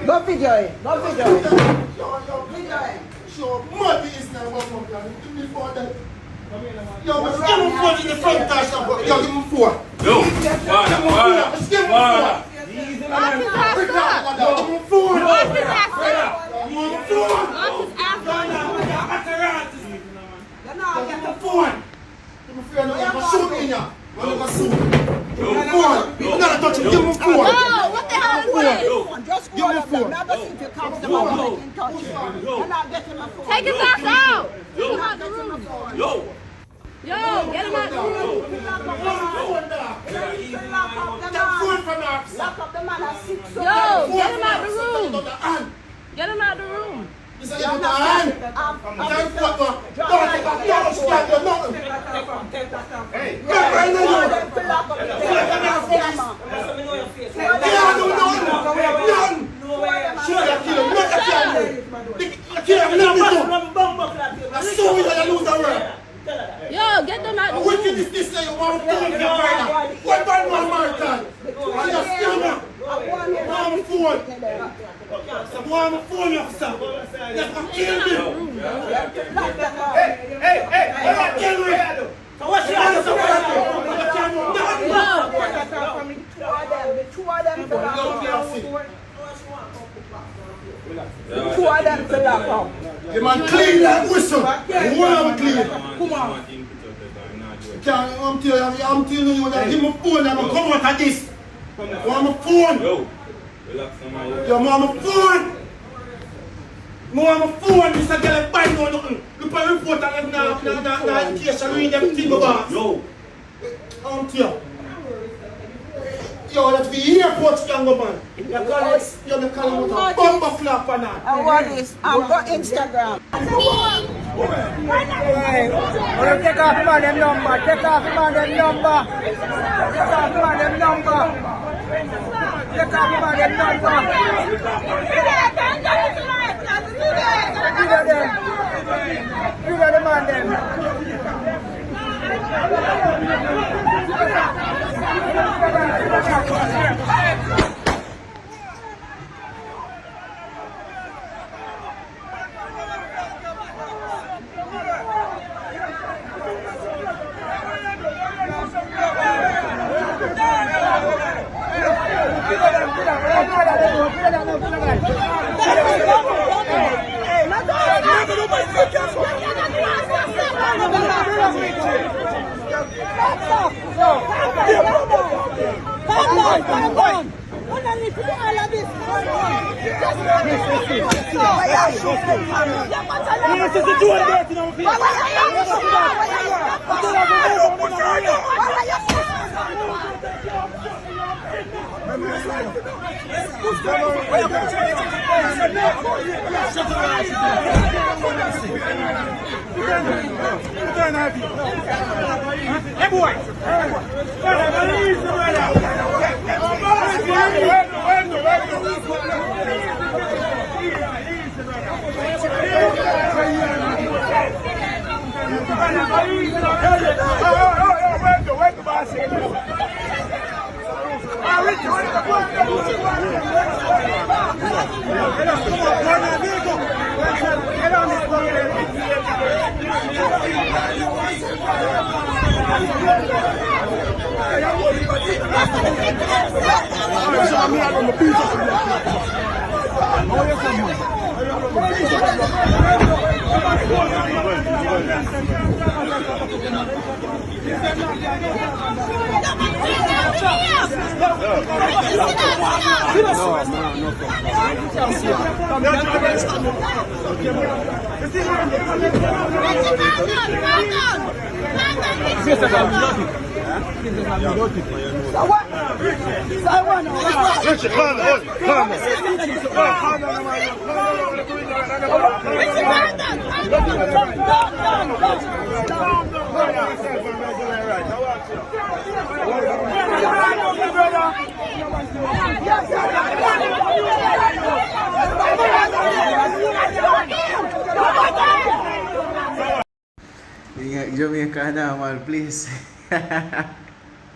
Go video it. Go video it. Video it. Sure, muddy is now what I'm going to do before that. Yo, let's give him 4 in the front dash. Yo, give him 4. Yo, Let's give him 4. Take his ass out! Get him out the room! Yo, get him out the room! Yo, get him out the room! Get him out the room! Yo, get them out the room! The man clean that whistle. One clean. Come on. I'm telling you that. Give me a phone. I'm come out of this. Want my phone? Yo, relax now, man. Yo, want my phone? Want my phone? Mr. Girl, buy no nothing. Look at the report that I'm now education. Read everything about. Yo. I'm telling you. Yo, that's the airport scandal, man. You're calling with a bumper flap on that. And what is? I'm got Instagram. Take off him on them number. Take off him on them number. Take off him on them number. Take off him on them number. Give them on them. Hey boy! Ingat Jamaica na, mal, please.